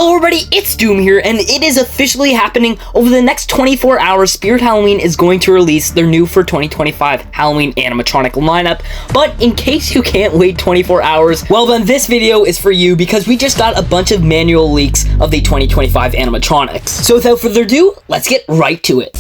Hello everybody, it's Doom here, and it is officially happening. Over the next 24 hours, Spirit Halloween is going to release their new for 2025 Halloween animatronic lineup. But in case you can't wait 24 hours, well then this video is for you because we just got a bunch of manual leaks of the 2025 animatronics. So without further ado, let's get right to it.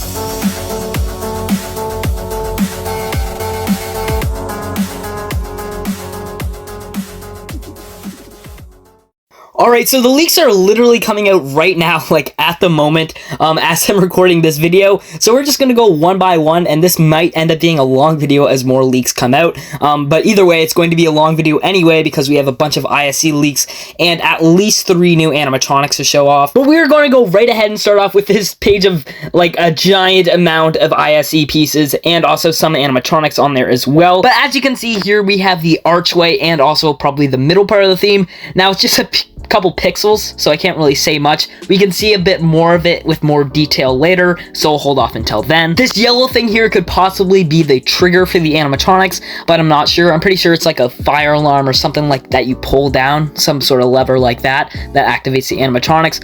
Alright, so the leaks are literally coming out right now, like at the moment, as I'm recording this video. So we're just gonna go one by one, and this might end up being a long video as more leaks come out. But either way, it's going to be a long video anyway, because we have a bunch of ISC leaks and at least 3 new animatronics to show off. But we're going to go right ahead and start off with this page of like a giant amount of ISC pieces and also some animatronics on there as well. But as you can see here, we have the archway and also probably the middle part of the theme. Now it's just a couple pixels, so I can't really say much. We can see a bit more of it with more detail later, so I'll hold off until then. This yellow thing here could possibly be the trigger for the animatronics, but I'm not sure. I'm pretty sure it's like a fire alarm or something like that you pull down, some sort of lever like that activates the animatronics,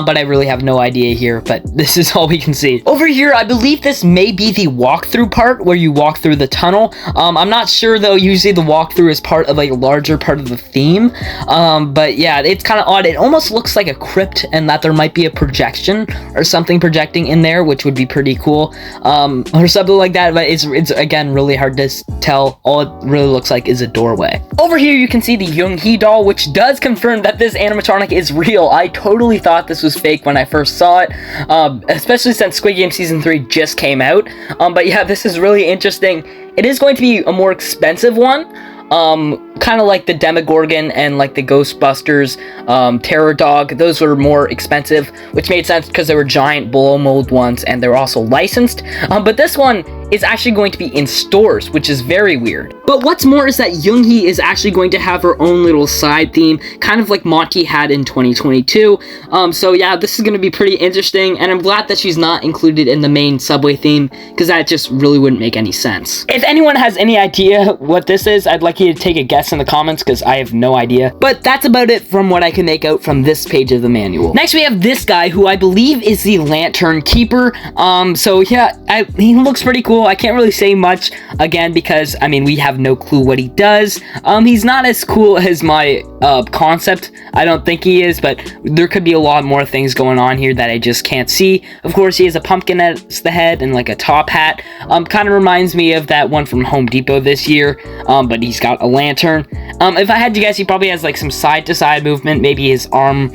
but I really have no idea here, but this is all we can see. Over here, I believe this may be the walkthrough part where you walk through the tunnel. I'm not sure though. Usually the walkthrough is part of a larger part of the theme, but yeah, it's kind of odd. It almost looks like a crypt and that there might be a projection or something projecting in there, which would be pretty cool, or something like that, but it's again really hard to tell. All it really looks like is a doorway. Over here you can see the Young-hee doll, which does confirm that this animatronic is real. I totally thought this was fake when I first saw it, especially since Squid Game Season 3 just came out, but yeah, this is really interesting. It is going to be a more expensive one, kind of like the Demogorgon and like the Ghostbusters Terror Dog. Those were more expensive, which made sense because they were giant blow mold ones and they're also licensed, but this one is actually going to be in stores, which is very weird. But what's more is that Young-hee is actually going to have her own little side theme, kind of like Monty had in 2022. So yeah, this is going to be pretty interesting, and I'm glad that she's not included in the main subway theme, because that just really wouldn't make any sense. If anyone has any idea what this is, I'd like you to take a guess in the comments, because I have no idea. But that's about it from what I can make out from this page of the manual. Next we have this guy, who I believe is the Lantern Keeper. So yeah, he looks pretty cool. I can't really say much, again, because, I mean, we have no clue what he does. He's not as cool as my concept. I don't think he is, but there could be a lot more things going on here that I just can't see. Of course, he has a pumpkin as the head and like a top hat. Kind of reminds me of that one from Home Depot this year, but he's got a lantern. If I had to guess, he probably has like some side-to-side movement. Maybe his arm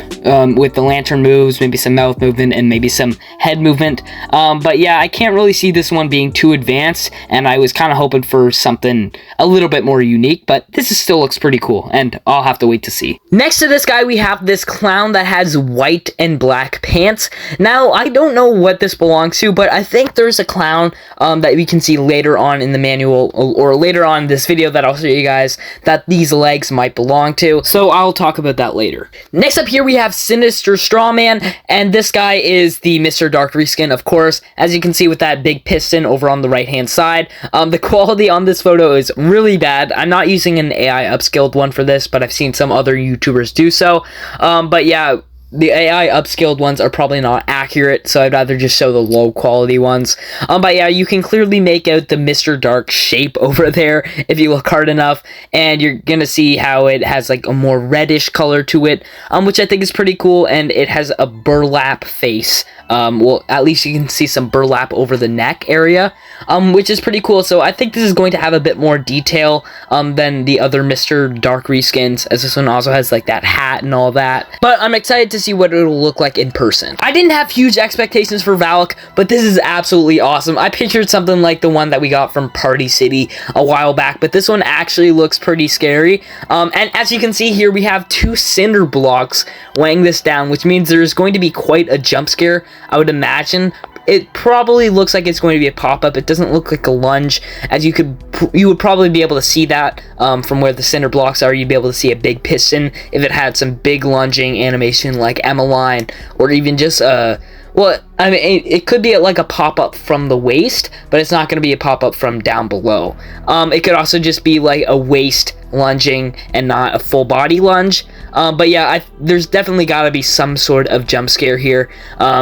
with the lantern moves, maybe some mouth movement, and maybe some head movement. But yeah, I can't really see this one being too advanced, and I was kind of hoping for something a little bit more unique, but this still looks pretty cool, and I'll have to wait to see. Next to this guy, we have this clown that has white and black pants. Now, I don't know what this belongs to, but I think there's a clown that we can see later on in the manual, or later on in this video that I'll show you guys, that these legs might belong to, so I'll talk about that later. Next up here, we have Sinister Straw Man, and this guy is the Mr. Dark reskin, of course, as you can see with that big piston over on the right-hand side. The quality on this photo is really bad. I'm not using an AI upscaled one for this, but I've seen some other YouTubers do so. But yeah, the AI upscaled ones are probably not accurate, so I'd rather just show the low quality ones. But yeah, you can clearly make out the Mr. Dark shape over there if you look hard enough, and you're gonna see how it has like a more reddish color to it, which I think is pretty cool, and it has a burlap face. Well, at least you can see some burlap over the neck area, which is pretty cool. So I think this is going to have a bit more detail than the other Mr. Dark reskins, as this one also has like that hat and all that. But I'm excited to see what it'll look like in person. I didn't have huge expectations for Valak, but this is absolutely awesome. I pictured something like the one that we got from Party City a while back, but this one actually looks pretty scary. And as you can see here, we have 2 cinder blocks weighing this down, which means there's going to be quite a jump scare, I would imagine. It probably looks like it's going to be a pop-up. It doesn't look like a lunge, as you would probably be able to see that from where the cinder blocks are. You'd be able to see a big piston if it had some big lunging animation like Emmeline, or even just Well, I mean, it could be like a pop-up from the waist, but it's not going to be a pop-up from down below. It could also just be like a waist lunging and not a full body lunge. But yeah, there's definitely got to be some sort of jump scare here,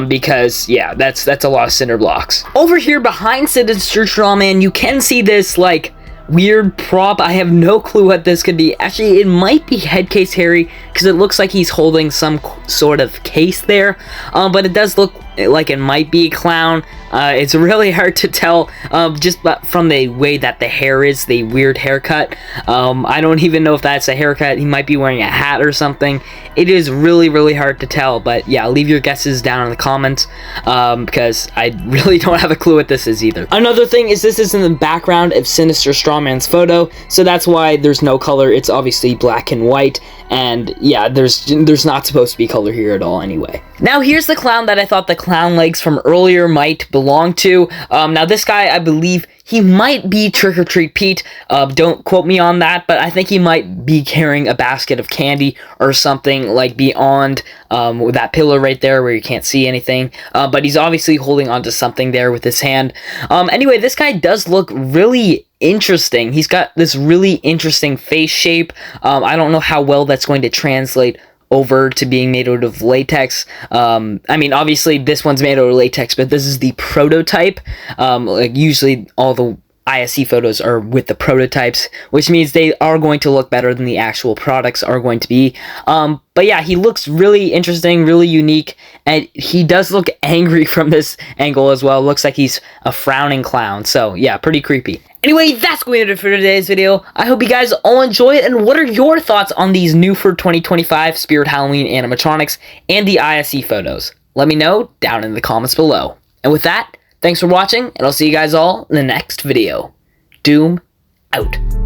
because yeah, that's a lot of cinder blocks. Over here behind Sinister Straw Man, you can see this like weird prop. I have no clue what this could be. Actually, it might be Headcase Harry, because it looks like he's holding some sort of case there, but it does look like it might be a clown. It's really hard to tell, just from the way that the hair is, the weird haircut. I don't even know if that's a haircut. He might be wearing a hat or something. It is really, really hard to tell, but yeah, leave your guesses down in the comments, because I really don't have a clue what this is either. Another thing is this is in the background of Sinister Straw Man's photo, so that's why there's no color. It's obviously black and white, and yeah, there's not supposed to be color here at all anyway. Now here's the clown that I thought the clown legs from earlier might belong to. Now this guy, I believe he might be Trick or Treat Pete. Don't quote me on that, but I think he might be carrying a basket of candy or something like beyond with that pillar right there where you can't see anything. But he's obviously holding onto something there with his hand. Anyway, this guy does look really interesting. He's got this really interesting face shape. I don't know how well that's going to translate over to being made out of latex. I mean, obviously this one's made out of latex, but this is the prototype. Like usually all the ISE photos are with the prototypes, which means they are going to look better than the actual products are going to be. But yeah, he looks really interesting, really unique, and he does look angry from this angle as well. Looks like he's a frowning clown, so yeah, pretty creepy. Anyway, that's going to do it for today's video. I hope you guys all enjoy it, and what are your thoughts on these new for 2025 Spirit Halloween animatronics and the ISE photos? Let me know down in the comments below. And with that, thanks for watching, and I'll see you guys all in the next video. Doom out.